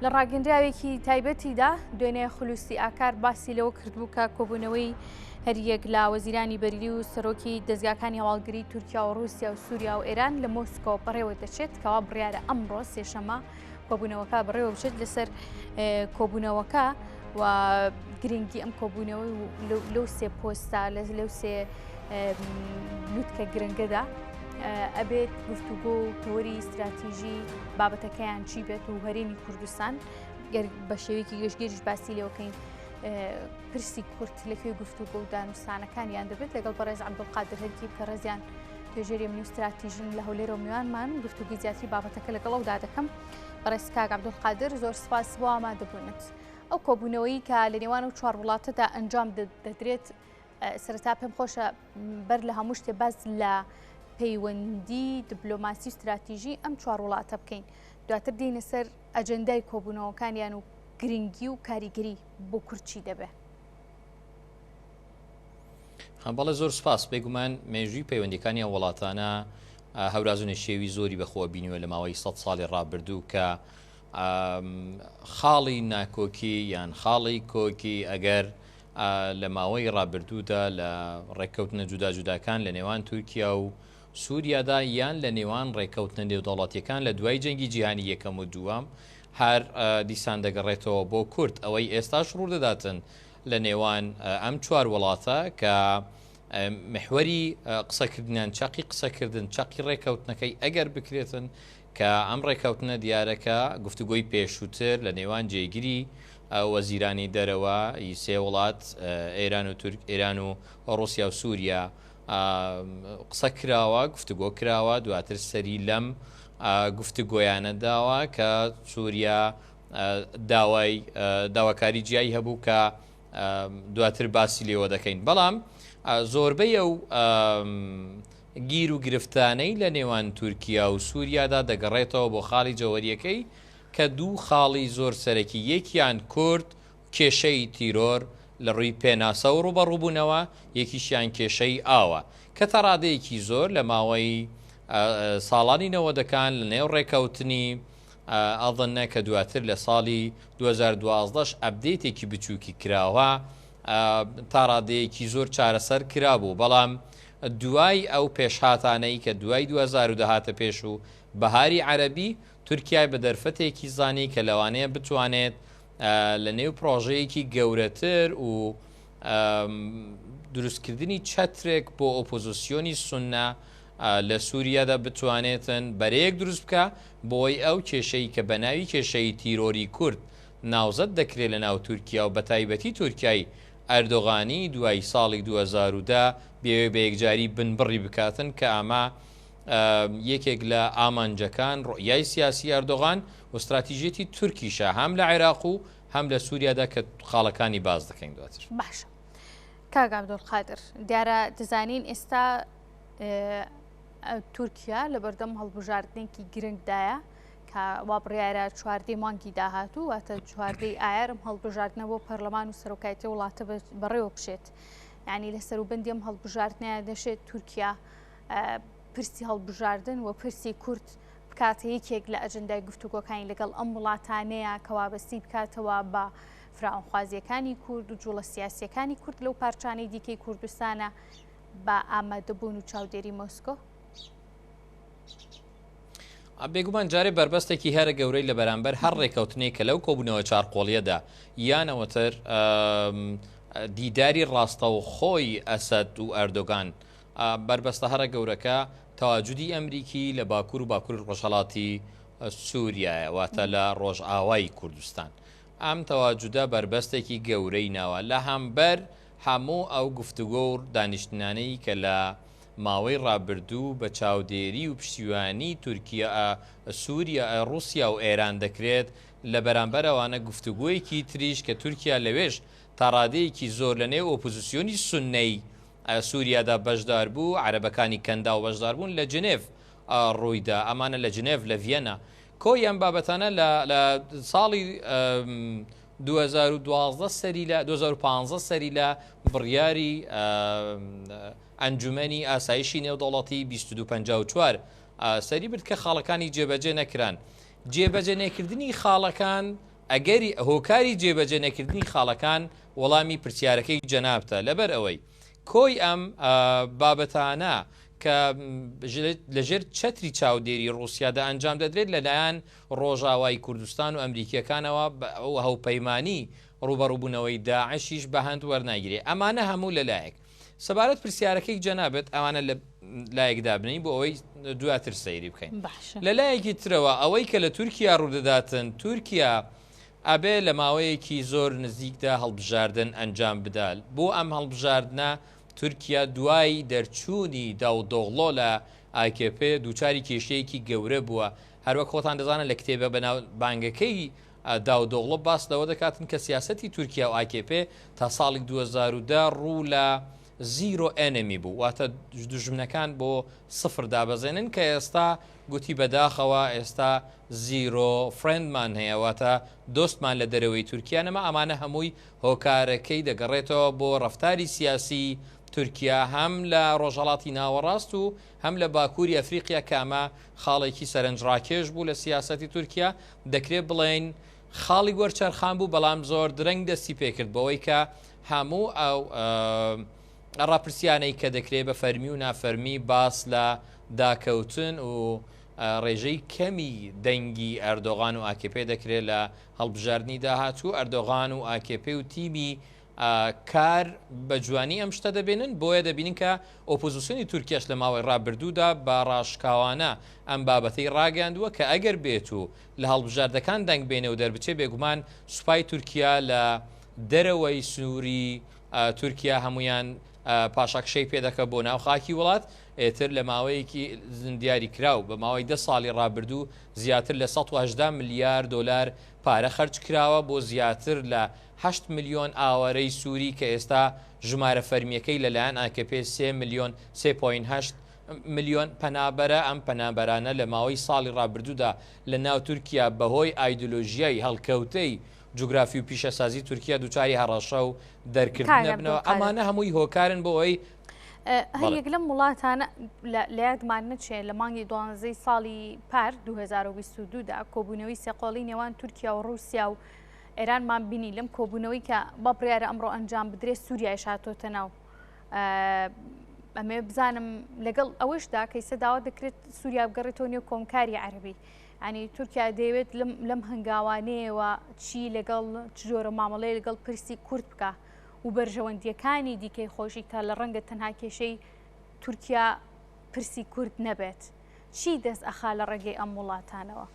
لە ڕاگەندراوێکی تایبەتیدا دوێنێ خولوسی ئاکار باسی لەوە کردبوو کە کۆبوونەوەی هەریەک لا وەزیرانی بەرلی و سەرۆکی دەستگاکانی هەواڵگری تورکیا و رووسیا و سووریا و ئێران لە مۆسکۆ بەڕێوە دەچێت کەوا بڕیارە ئەمڕۆ سێشەمە کۆبوونەوەکە بەڕێوە بچێت لەسەر کۆبوونەوەکە و گرنگی ئەم کۆبوونەوەی لەو سێ پۆستا لەو سێ لوتکە گرنگەدا ئەبێت گفتوگۆ و تەوەری استراتیژی بابەتەکەیان چی بێت و هەرێمی کوردستان بە شێوەیەکی گەشتگیریش باسی لێوەکەین پرسی کورد لەکوێ گفتوگۆ و دانووسانەکانیان دەبێت لەگەڵ بەڕێز عەبدولقادر هەرکی کە ڕێزیان توێژێری ئەمنی و استراتیژین لە هەولێرە و میوانمان گفتوگوی زیاتری بابەتەکە لەگەڵەودا دەکەم. بەڕێز کاک عەبدولقادر زۆر سپاس بۆ ئامادەبوونت. ئەو کۆبوونەوەی کە لە نێوان و چوار وڵاتەدا ئەنجام دەدرێت سەرەتا پێم خۆشە بەر لە هەموو شتێ باز لە پەیوەندی دیپلۆماسی و استراتیژی ئەم چوار وڵاتە بکەین، دواتر دێنە سەر ئەجەندای کۆبوونەوەکانیان و گرنگی و کاریگەری بۆ کورچی دەبێت. بەڵێ زۆر سپاس. بێگومان مێژووی پەیوەندیەکانی ئەو وڵاتانە هەورازونە شێوی زۆری بەخۆ بینیوە لە ماوەی 100 ساڵی ڕابردوو کە خاڵی ناکۆکی یان خاڵی کۆکی ئەگەر لە ماوەی ڕابردوودا لە ڕێککەوتنە جودا جوداکان لە نێوان تورکیا و سووریادا یان لە نێوان ڕێککەوتنە نێودەوڵاتیەکان لە دوای جەنگی جیهانی یەکەم و دووەم هەر دیسان دەگەڕێتەوە بۆ کورد ئەوەی ئێستاش ڕوودەداتن لە نێوان ئەم چوار وڵاتە کە محوەری قسەکردنیان چاقی قسەکردن چاقی ڕێککەوتنەکەی ئەگەر بکرێتن کە ئەم ڕێککەوتنە دیارەکە گفتوگۆی پێشووتر لە نێوان جێگیری وەزیرانی دەرەوە سێ وڵات ئێران و ڕووسیا و سووریا قسە کراوە گفتوگۆ کراوە دواتر سەری لەم گفتوگۆیانە داوە کە سووریا داواکاری جیایی هەبوو کە دواتر باسی لێوە دەکەین. بەڵام زۆربەی ئەو گیر و گرفتانەی لە نێوان تورکیا و سووریادا دەگەڕێتەوە بۆ خاڵی جەوەریەکەی کە دوو خاڵی زۆر سەرەکی یەکیان کورد کێشەی تیرۆر لە ڕووی پێناسە و ڕوبەڕووبوونەوە، یەکیشیان کێشەی ئاوە کە تا ڕادەیەکی زۆر لە ماوەی ساڵانی نەوەدەکان لە نێو ڕێکەوتنی ئەڵدنە کە دواتر لە ساڵی 2012 ئەبدێتێکی بچووکی کراوە تا ڕادەیەکی زۆر چارەسەر کرابوو. بەڵام دوای ئەو پێشهاتانەی کە دوای 2010 هاتە پێش و بەهاری عەرەبی تورکیای بە دەرفەتێکی زانی کە لەوانەیە بتوانێت لە نێو پرۆژەیەکی گەورەتر و دروستکردنی چەترێک بۆ ئۆپۆزیسیۆنی سوننا لە سووریادا بتوانێتن بەرەیەک دروست بکە بۆی ئەو کێشەی کە بە ناوی کێشەی تیرۆری کورد ناوزەت دەکرێت لە ناو تورکیا و بە تایبەتی تورکیای ئەردۆغانی دوای ساڵی 2010 بێوێ بە یەکجاری بنبڕی بکاتن کە ئاما یەکێک لە ئامانجەکان ڕۆیای سیاسی ئەردۆغان و استراتیژێتی تورکیشە هەم لە عێراق و هەم لە سووریادا کە خاڵەکانی باز دەکەین دواتر. باشە کاک عەبدولقادر، دیارە دەزانین ئێستا تورکیا لە بەردەم هەڵبژاردنێکی گرنگدایە کە وا بڕیارە چواردەی مانگی داهاتوو واتە چواردەی ئایارم هەڵبژاردنە بۆ پەرلەمان و سەرۆکایەتی وڵاتە بەڕێوە بشێت. یعنی لە سەروبەندی ئەم هەڵبژاردنەیە دەشێت تورکیا پرسی هەڵبژاردن و پرسی کورد بکاتە یەکێک لە ئەجەندای گفتوگۆکانی لەگەڵ ئەم وڵاتانەیە کە وابەستی بکاتەوە بە فراوانخوازیەکانی کورد و جوڵە سیاسیەکانی کورد لەو پارچانەی دیکەی کوردستانە بە ئامادەبوون و چاودێری مۆسکۆ. بێگومان جارێ بربەستێکی هەرە گەورەی لە بەرامبەر هەر ڕێکەوتنێک کە لەو کۆبوونەوە چارقۆڵیەدا یانەوەتر دیداری ڕاستەو خۆی ئەسەد و ئەردۆگان بربەستە هەرە گەورەکە تەواجودی ئەمریکی لە باکوور و باکوور ڕۆژهەڵاتی سووریایە واتە لە ڕۆژئاوای کوردستان. ئەم تەواجودە بربەستێکی گەورەی ناوە لە هەمبەر هەموو ئەو گفتوگۆ و دانیشتنانەی کە لە ماوەی ڕابردوو بە چاودێری و پشتیوانی تورکیا سووریا رووسیا و ئێران دەکرێت لە بەرامبەرەوانە گفتوگۆیەکی تریش کە تورکیا لەوێش تا ڕادەیەکی زۆر لە نێو ئۆپۆزیسیۆنی سوننەی سووریادا بەشدار بوو عەرەبەکانی کەندا و بەشدار بوون لە جنێڤ ڕوویدا ئەمانە لە جنێڤ لە ڤێنە کۆی ئەم بابەتانە لە ساڵی 2012 سەری لە بڕیاری ئەنجومەنی ئاسایشی نێودەوڵەتی 2254 سەری برد کە خاڵەکانی جێبەجێ نەکران. جێبەجێ نێکردنی خاڵەکان ئەگەری هۆکاری جێبەجێ نەکردنی خاڵەکان وەڵامی پرسیارەکەی جەنابتە لەبەر ئەوەی کۆی ئەم بابەتانە کە لەژێر چەتری چاودێری ڕووسیادا ئەنجام دەدرێت لەلایەن ڕۆژاوای کوردستان و ئەمریکیەکانەوە ئەو هەوپەیمانی ڕوبەڕووبوونەوەی داعشیش بە هەند وەرناگیرێ ئەمانە هەموو لەلایەک سەبارەت پرسیارەکەی جەنابێت ئەوانە لە لایەکدا بنین بۆ ئەوەی دواتر سەیری بکەین لەلایەکی ترەوە ئەوەی کە لە تورکیا ڕوودەداتن تورکیا ئەبێ لە ماوەیەکی زۆر نزیکدا هەڵبژاردن ئەنجام بدال بۆ ئەم هەڵبژاردنە تورکیا دوای دەرچوونی داودۆغڵۆ لە AKP دووچاری کێشەیەکی گەورە بووە هەروەک خۆتان دەزانن لە کتێبە بەناو بانگەکەی داودۆغڵۆ باس لەوە دەکاتن کە سیاسەتی تورکیا و AKP تا ساڵی 2010 ڕوو لە زیرۆ ئەنەمی بوو واتە دوژمنەکان بۆ سفر دابەزێنن کە ئێستا گوتی بەداخەوە ئێستا زیرۆ فرندمان هەیە واتە دۆستمان لە دەرەوەی تورکیانەمە ئەمانە هەمووی هۆکارەکەی دەگەڕێتەوە بۆ ڕەفتاری سیاسی تورکیا هەم لە ڕۆژهەڵاتی ناوەڕاست و هەم لە باکووری ئەفریقیا کامە خاڵێکی سەرنجڕاکێش بوو لە سیاسەتی تورکیا دەکرێت بڵێن خاڵی وەرچەرخان بوو بەڵام زۆر درەنگ دەستی پێکرد بەوەی کە هەموو ئەو ڕاپرسیانەی کە دەکرێت بە فەرمی و نافەرمی باس لە داکەوتن و ڕێژەی کەمی دەنگی ئەردۆغان و AKP دەکرێت لە هەڵبژاردننی داهاتوو ئەردۆغان و AKP و تیمی کار بە جوانی ئەم شتە دەبێنن بۆیە دەبینین کە ئۆپۆزیسیۆنی تورکیاش لە ماوەی ڕابردوودا بە ڕاشکاوانە ئەم بابەتەی ڕاگەاندووە کە ئەگەر بێت و لە هەڵبژاردەکان دەنگ بێنێ و دەربچێ بێگومان سوپای تورکیا لە دەرەوەی سنووری تورکیا هەمویان پاشەکشەی پێدەکە بۆ ناو خاکی وڵات ئێتر لە ماوەیەکی زندیاری کراو بە ماوەی 10 ساڵی ڕابردوو زیاتر لە 180 ملیار دلار پارە خەرج کراوە بۆ زیاتر لە 8 ملیۆن ئاوارەی سووری کە ئێستا ژمارە فەرمیەکەی لەلایەن AKP 3 ملیۆن 3.8 ملیۆن پەنابەرە ئەم پەنابەرانە لە ماوەی ساڵی ڕابردوودا لە ناو تورکیا بەهۆی ئایدۆلۆژیای هەڵکەوتەی جوگرافی و پیشەسازی تورکیا دووچاری هەڕەشە و دەرکردنە بنەوە ئەمانە هەمووی هۆکارن بۆ ئەوەی هەیەک لەم وڵاتانە لە یادمان نەچێت لە مانگی 12 ساڵی پار 2022دا کۆبوونەوەی سێقۆڵی نێوان تورکیا و ڕووسیا و ئێرانمان بینی لەم کۆبوونەوەی کە بە بڕیارە ئەمڕۆ ئەنجام بدرێت سووریای شاتۆتە ناو ئەمێ بزانم لەگەڵ ئەوەشدا کەیسە داوا دەکرێت سووریا بگەڕێتەوە نێو کۆمکاری عەربی ینی تورکیا دەیەوێت لەم هەنگاوانەیەوە چی لەگەڵ جۆرە مامەڵەیە لەگەڵ پرسی کورد بکە و بەرژەوەندیەکانی دیکەی خۆشی تا لە ڕەنگە تەنها کێشەی تورکیا پرسی کورد نەبێت چی دەست ئەخا لە ڕێگەی ئەم وڵاتانەوە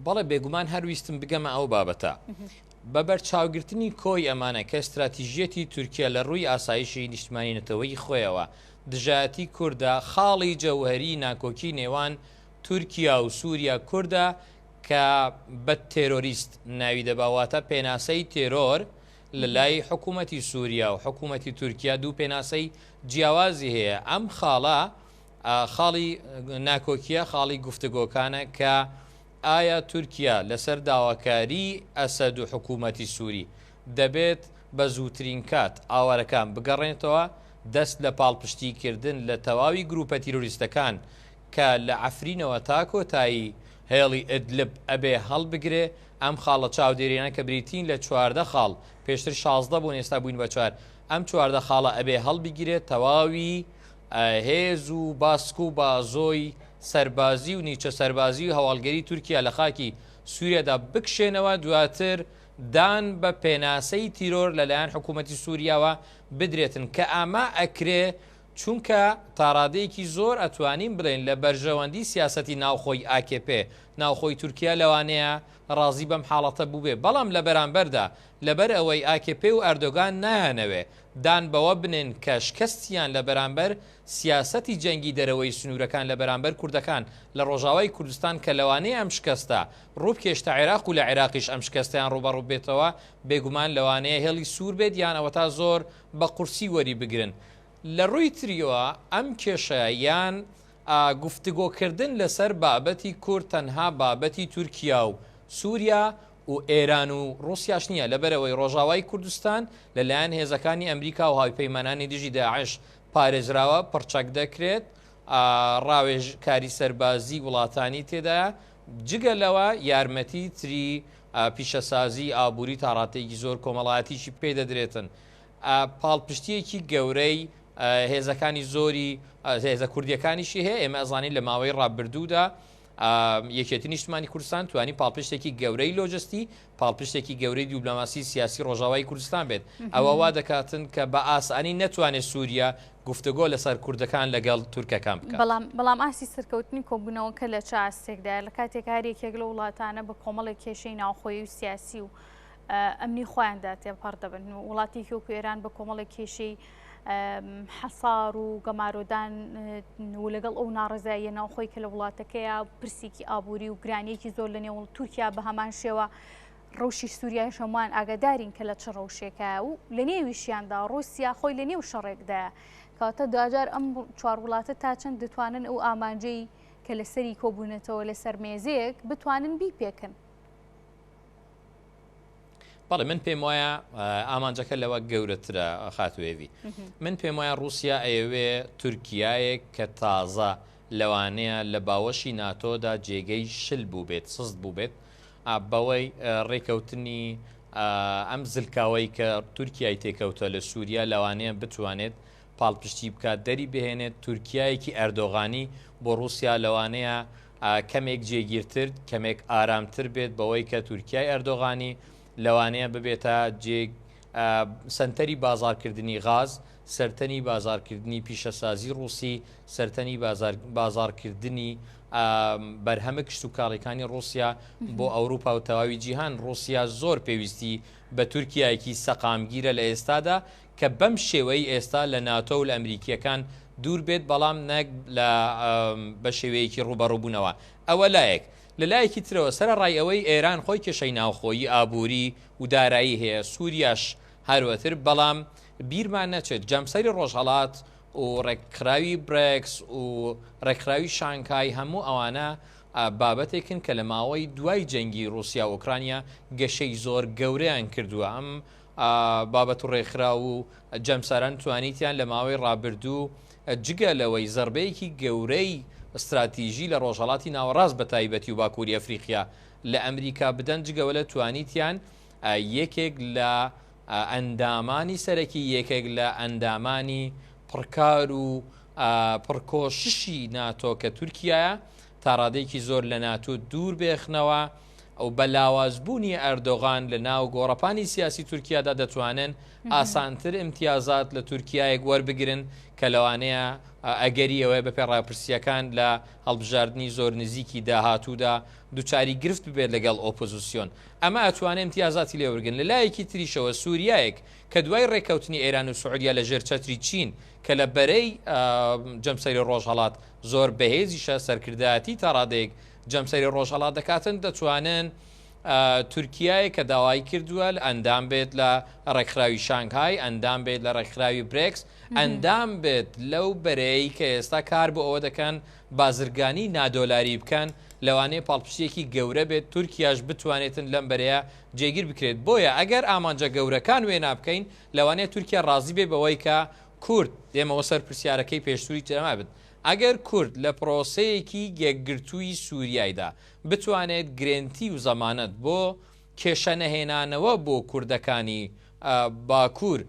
بەڵێ بێگومان هەرویستم بگەمە ئەو بابەتە بەبەر چاوگرتنی کۆی ئەمانە کە استراتیژیەتی تورکیا لە ڕووی ئاسایشی نیشتمانی نەتەوەی خۆیەوە دژایەتی کووردە خاڵی جەوهەری ناکۆکی نێوان تورکیا و سووریا کووردە کە بە تێرۆریست ناوی دەباواتە پێناسەی تێرۆر لە لای حکوومەتی سووریا و حکوومەتی تورکیا دوو پێناسەی جیاوازی هەیە ئەم خاڵە خاڵی ناکۆکیە خاڵی گفتگۆکانە کە ئایا تورکیا لەسەر داواکاری ئەسەد و حکوومەتی سووری دەبێت بە زووترین کات ئاوارەکان بگەڕێنێتەوە دەست لە پاڵپشتیکردن لە تەواوی گروپە تیرۆریستەکان کە لە عەفرینەوە تا کۆتایی هێڵی ئیدلب ئەبێ هەڵبگرێ ئەم خاڵە چاودێریانە کە بریتین لە 14 خاڵ پێشتر 16 بوون ئێستا بووین بە 4 ئەم 14 خاڵە ئەبێ هەڵبگیرێت تەواوی هێز و باسک و بازۆی سەربازی و نیچە سەربازی و هەواڵگەری تورکیا لە خاکی سووریادا بکشێنەوە دواتر دان بە پێناسەی تیرۆر لەلایەن حکوومەتی سووریاوە بدرێتن کە ئاما ئەکرێ چونکە تاڕادەیەکی زۆر ئەتوانین بڵێن لە بەرژەوەندی سیاسەتی ناوخۆی AKP ناوخۆی تورکیا لەوانەیە ڕازی بەم حاڵەتە بووبێ بەڵام لە بەرامبەردا لەبەر ئەوەی AKP و ئەردۆگان نایانەوێ دان بەوە بنێن کە شکستیان لە بەرامبەر سیاسەتی جەنگی دەرەوەی سنوورەکان لە بەرامبەر کوردەکان لە ڕۆژاوای کوردستان کە لەوانەیە ئەم شکستە ڕووبکێشتە عێراق و لە عێراقیش ئەم شکستیان ڕوبەڕوو بێتەوە بێگومان لەوانەیە هێڵی سوور بێت یان ئەوە تا زۆر بە قورسی وەری بگرن لە ڕووی تریەوە ئەم کێشە یان گفتگۆکردن لەسەر بابەتی کورد تەنها بابەتی تورکیا و سووریا و ئێران و ڕووسیاش نییە لەبەرەوەی ڕۆژاوای کوردستان لەلایەن هێزەکانی ئەمریکا و هاوپەیمانانی دژی داعش پارێزراوە پڕچەک دەکرێت ڕاوێژ کاری سەربازی وڵاتانی تێدایە جگە لەوە یارمەتی تری پیشەسازی ئابووری تاڕاتێکی زۆر کۆمەڵایەتیشی پێدەدرێتن پاڵپشتیەکی گەورەی هێزەکانی زۆری هێزە کوردیەکانیشی هەیە ئێمە ئەزانین لە ماوەی ڕابردوودا یەکێتی نیشتمانی کوردستان توانی پاڵپشتێکی گەورەی لۆجستی پاڵپشتێکی گەورەی دیبلۆماسی سیاسی ڕۆژاوای کوردستان بێت ئەوە وا دەکاتن کە بە ئاسانی نەتوانێت سووریا گفتگۆ لەسەر کوردەکان لەگەڵ تورکەکان بکات بەڵام ئاسی سەرکەوتنی کۆبوونەوەکە لە چ ئاستێکدا لە کاتێک هەرێکێک لە وڵاتانە بە کۆمەڵی کێشەی ناوخۆیی و سیاسی و ئەمنی خۆیاندا تێپەڕ دەبن وڵاتێکی وەکو ئێران بە کۆمەڵی کێشەی حەسار و گەمارۆدان و لەگەڵ ئەو ناڕزاییە ناوخۆی کە لە وڵاتەکەیە پرسێکی ئابووری و گرانیەکی زۆر لە نێوڵ تورکیا بە هەمان شێوە ڕەوشی سووریای هەمووان ئاگادارین کە لە چ ڕەوشێکە و لە نێویشیاندا ڕۆسیا خۆی لە نێو شەڕێکدایە کەواتە دوجار ئەم چوار وڵاتە تا چەند دەتوانن ئەو ئامانجەی کە لەسەری کۆبوونەتەوە لەسەر مێزەیەک بتوانن بیپێکن. بەڵێ من پێم وایە ئامانجەکە لەوە گەورەترە خاتوێوی من پێم وایە رووسیا ئەوێ تورکایەک کە تازە لەوانەیە لە باوەشی ناتۆدا جێگەی شل بوو بێت سست بوو بێت بەوەی ڕێکەوتنی ئەم زلکاوەی کە تورکیای تێکەوتە لە سووریا لەوانەیە بتوانێت پاڵپشتی بکات دەری بهێنێت تورکایەکی ئەردۆغانی بۆ رووسیا لەوانەیە کەمێک جێگیرتر کەمێک ئارامتر بێت بەوەی کە تورکای ئەردۆغانی لەوانەیە ببێتە سنتەری بازارکردنی غاز سەرتەنی بازارکردنی پیشەسازی رووسی سەرتەنی بازارکردنی بەرهەمە کشت و کاڵەکانی رووسیا بۆ ئەوروپا و تەواوی جیهان رووسیا زۆر پێویستی بە تورکایەکی سەقامگیرە لە ئێستادا کە بەم شێوەی ئێستا لە ناتۆ و لە ئەمریکیەکان دوور بێت بەڵام نەک بە شێوەیەکی ڕوبەڕووبوونەوە ئەوە لایەک لە لایەکی ترەوە سەرڕای ئەوەی ئێران خۆی کێشەی ناوخۆیی ئابووری و دارایی هەیە سووریاش هەروەتر بەڵام بیرمان نەچێت جەمسەری ڕۆژهەڵات و ڕێکخراوی برێکس و ڕێکخراوی شانکای هەموو ئەوانە بابەتێکن کە لە ماوەی دوای جەنگی رووسیا و ئوکرانیا گەشەی زۆر گەورەیان کردووە ئەم بابەت و ڕێکخرا و جەمسەران توانیتیان لە ماوەی ڕابردوو جگە لەوەی زەربەیەکی گەورەی استراتیژی لە ڕۆژهەڵاتی ناوەڕاست بە تایبەتی و باکووری ئەفریقیا لە ئەمریکا بدەن جگەوە لە توانیتیان یەکێک لە ئەندامانی سەرەکی یەکێک لە ئەندامانی پڕکار و پڕکۆششی ناتۆ کە تورکایە تا ڕادێکی زۆر لە ناتۆ دوور بێخنەوە ئەو بەلاوازبوونی ئەردۆغان لە ناو گۆڕەپانی سیاسی تورکیادا دەتوانن ئاسانتر امتیازات لە تورکایەک وەربگرن کە لەوانەیە ئەگەری ئەوەی بە پێڕاپرسیەکان لە هەڵبژاردننی زۆر نزیکی داهاتوودا دووچاری گرفت ببێت لەگەڵ ئۆپۆزیسیۆن ئەمە ئەتوانێت امتیازاتی لێوەرگن لە لایەکی تریشەوە سووریایەک کە دوای ڕێکەوتنی ئێران و سعودیا لە ژێرچەتری چین کە لە بەرەی جەمسەری ڕۆژهەڵات زۆر بەهێزیشە سەرکردایەتی تا ڕادەیەک جەمسەری ڕۆژهەڵات دەکاتن دەتوانن تورکیای کە داوای کردووە ئەندام بێت لە ڕێکخراوی شانگهای ئەندام بێت لە ڕێکخراوی برێکس ئەندام بێت لەو بەرەی کە ئێستا کار بۆ ئەوە دەکەن بازرگانی نادۆلاری بکەن لەوانەیە پاڵپشتێکی گەورە بێت تورکیاش بتوانێتن لەم بەرەیە جێگیر بکرێت بۆیە ئەگەر ئامانجە گەورەکان وێ نابکەین لەوانەیە تورکیا ڕازی بێ بەوەی کە کورد دێمەوە سەر پرسیارەکەی پێشتووری تەما بێت ئەگەر کورد لە پرۆسەیەکی یەکگرتووی سووریایدا بتوانێت گرنتی و زەمانەت بۆ کێشە نەهێنانەوە بۆ کوردەکانی باکوور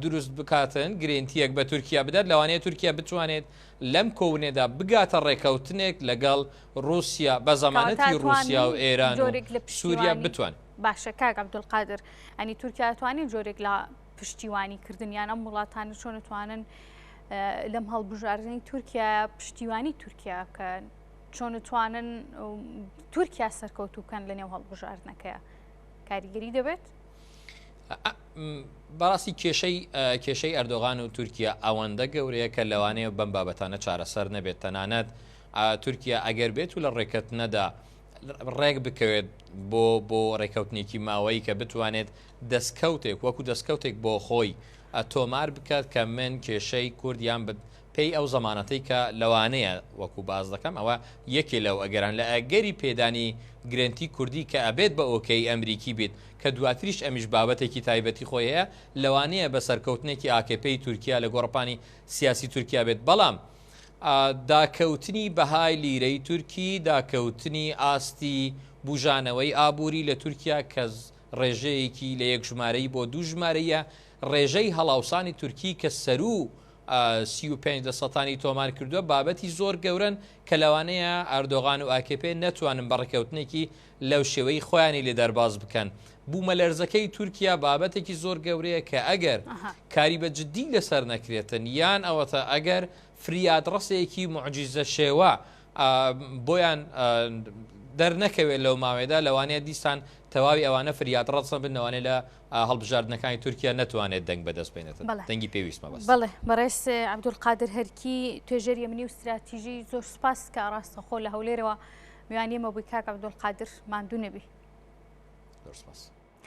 دروست بکاتن گرنتیەک بە تورکیا بدات لەوانەیە تورکیا بتوانێت لەم کۆونێدا بگاتە ڕێکەوتنێک لەگەڵ رووسیا بە زەمانەتی رووسیا و ئێران و سووریا بتوان باشە کاک عەبدولقادر ئەنی تورکیا توانێت جۆرێک لە پشتیوانیکردنیان ئەم وڵاتانە چۆن دەتوانن لەم هەڵبژاردننی تورکیا پشتیوانی تورکیا کە چۆن دەتوانن تورکیا سەرکەوتو بکەن لە نێو هەڵبژاردنەکەیە کاریگەری دەبێت بەڕاستی کێشەی ئەردۆغان و تورکیا ئەوەندە گەورەیە کە لەوانەیە بەم بابەتانە چارەسەر نەبێت تەنانەت تورکیا ئەگەر بێت و لە ڕێکەوتنەدا ڕێک بکەوێت بۆ ڕێکەوتنێکی ماوەی کە بتوانێت دەستکەوتێک وەکو دەستکەوتێک بۆ خۆی تۆمار بکات کە من کێشەی کوردیان پێی ئەو زەمانەتەی کە لەوانەیە وەکو باز دەکەم ئەوە یەکێ لەو ئەگەران لە ئەگەری پێدانی گرنتی کوردی کە ئەبێت بە ئۆکەی ئەمریکی بێت کە دواتریش ئەمیش بابەتێکی تایبەتی خۆی هەیە لەوانەیە بە سەرکەوتنێکی ئاکێپەی تورکیا لە گۆڕپانی سیاسی تورکیا بێت بەڵام داکەوتنی بەهای لیرەی تورکی، داکەوتنی ئاستی بژانەوەی ئابووری لە تورکیا کە ڕێژەیەکی لە یەک ژمارەی بۆ دوو ژمارەیە، ڕێژەی هەڵاوسانی تورکی کە سەر و 35% تۆمار کردووە بابەتی زۆر گەورن کە لەوانەیە ئەردۆغان و ئاکێپێ نەتوانن بەڕێکەوتنێکی لەو شێوەی خۆیانی لێ دەرباز بکەن. بوومە لەرزەکەی تورکیا بابەتێکی زۆر گەورەیە کە ئەگەر کاری بە جددی لەسەر نەکرێتن یان ئەوەتە ئەگەر فریادڕسێکی معجیزە شێوە بۆیان دەرنەکەوێت لەو ماوەیەدا لەوانەیە دیسان تەواوی ئەوانە فریادڕسە بنەوانێت لە هەڵبژاردنەکانی تورکیا نەتوانێت دەنگ بەدەست بێنێت دەنگی پێویستمە بەس. بەڵێ بەڕێز عەبدولقادر هەرکی توێژەری ئەمنی و استراتیژی زۆر سوپاس کە ڕاستەخۆ لە هەولێرەوە میوانیمە بووی کاک عەبدولقادر ماندوو نەبی. زۆر سوپاس.